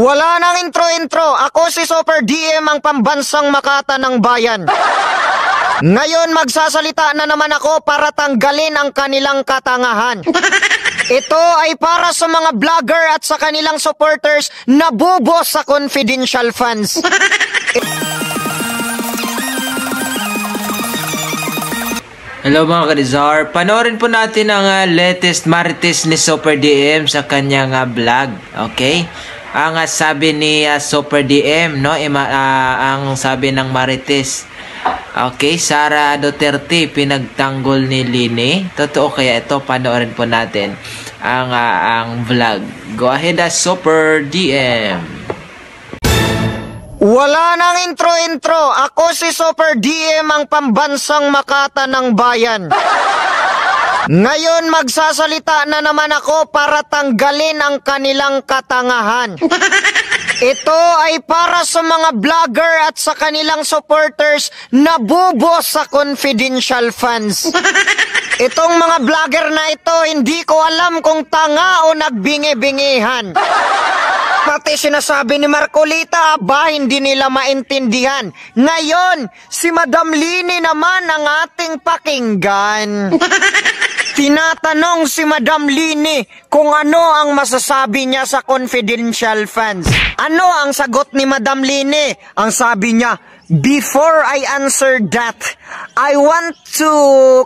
Wala nang intro-intro. Ako si Super DM, ang pambansang Makata ng bayan. Ngayon magsasalita na naman ako para tanggalin ang kanilang katangahan. Ito ay para sa mga vlogger at sa kanilang supporters na bubos sa confidential fans. Hello mga ka-Rizar, panoorin po natin ang latest marites ni Super DM sa kanyang vlog, okay? Ang sabi ni Super DM, no? Ang sabi ng marites, okay, Sara Duterte pinagtanggol ni Lini. Totoo kaya ito? Panoorin po natin ang vlog. Go ahead, Super DM. Wala nang intro-intro. Ako si Super DM, ang pambansang Makata ng bayan. Ngayon magsasalita na naman ako para tanggalin ang kanilang katangahan. Ito ay para sa mga vlogger at sa kanilang supporters na bubos sa confidential fans. Itong mga vlogger na ito, hindi ko alam kung tanga o nagbingi-bingihan. Pati sinasabi ni Marcolita, hindi nila maintindihan. Ngayon, si Madam Lini naman ang ating pakinggan. Tinatanong si Madam Lini kung ano ang masasabi niya sa confidential fans. Ano ang sagot ni Madam Lini? Ang sabi niya, before I answer that, I want to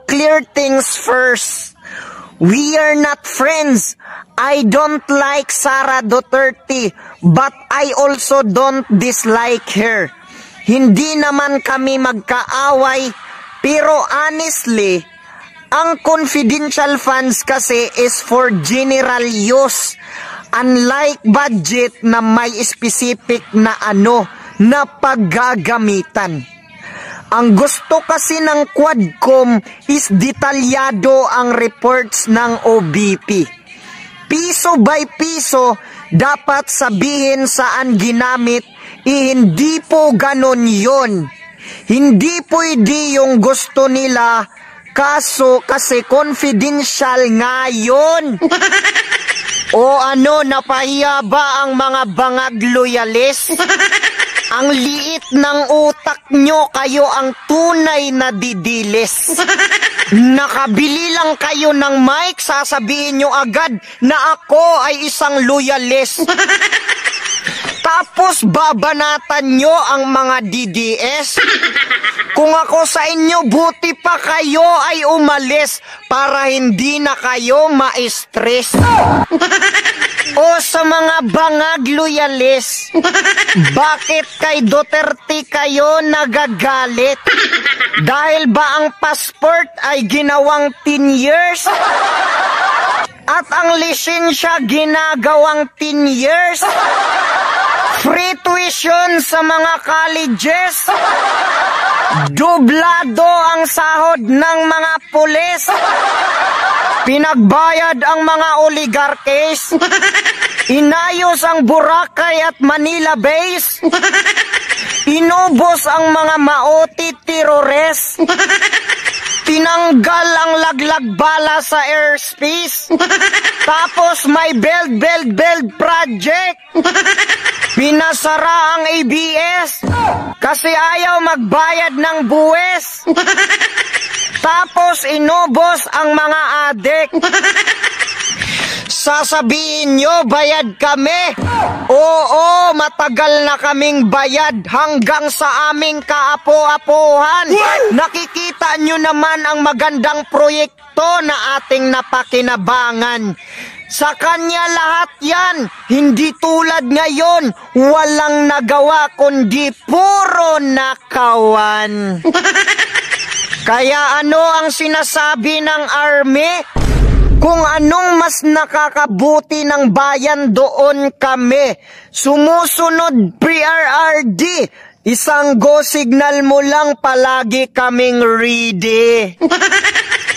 clear things first. We are not friends. I don't like Sara Duterte, but I also don't dislike her. Hindi naman kami magkaaway, pero honestly, ang confidential funds kasi is for general use. Unlike budget na may specific na na paggagamitan. Ang gusto kasi ng Quadcom is detalyado ang reports ng OBP. Piso by piso, dapat sabihin saan ginamit, hindi po ganon yun. Hindi pwede yung gusto nila, kaso kasi confidential nga yun. O napahiya ba ang mga bangag loyalist? Ang liit ng utak nyo, kayo ang tunay na didilis. Nakabili lang kayo ng mic, sasabihin nyo agad na ako ay isang loyalist. Tapos babanatan nyo ang mga DDS. Kung ako sa inyo, buti pa kayo ay umalis para hindi na kayo ma-stress. O sa mga bangag loyalist, bakit kay Duterte kayo nagagalit? Dahil ba ang passport ay ginawang 10 years? At ang lisensya ginagawang 10 years? Free tuition sa mga colleges? Dublado ang sahod ng mga pulis? Pinagbayad ang mga oligarkes? Inayos ang Boracay at Manila base? Inubos ang mga maoti terrorist? Tinanggal ang laglag bala sa airspace? Tapos may build project? Pinasara ang ABS kasi ayaw magbayad ng buwes. Tapos inubos ang mga adik. Sasabihin nyo, bayad kami. Oo, matagal na kaming bayad hanggang sa aming kaapo-apuhan. Nakikita nyo naman ang magandang proyekto na ating napakinabangan. Sa kanya lahat yan, hindi tulad ngayon, walang nagawa kundi puro nakawan. Kaya ano ang sinasabi ng army? Kung anong mas nakakabuti ng bayan, doon kami. Sumusunod PRRD. Isang go signal mo lang, palagi kaming ready.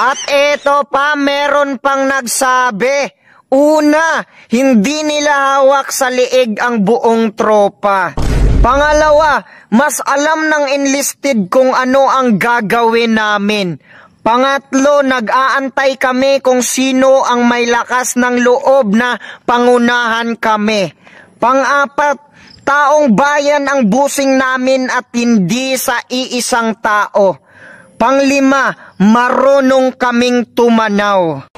At eto pa, meron pang nagsabi. Una, hindi nila hawak sa liig ang buong tropa. Pangalawa, mas alam ng enlisted kung ano ang gagawin namin. Pangatlo, nag-aantay kami kung sino ang may lakas ng loob na pangunahan kami. Pang-apat, taong bayan ang busing namin at hindi sa iisang tao. Pang-lima, marunong kaming tumanaw.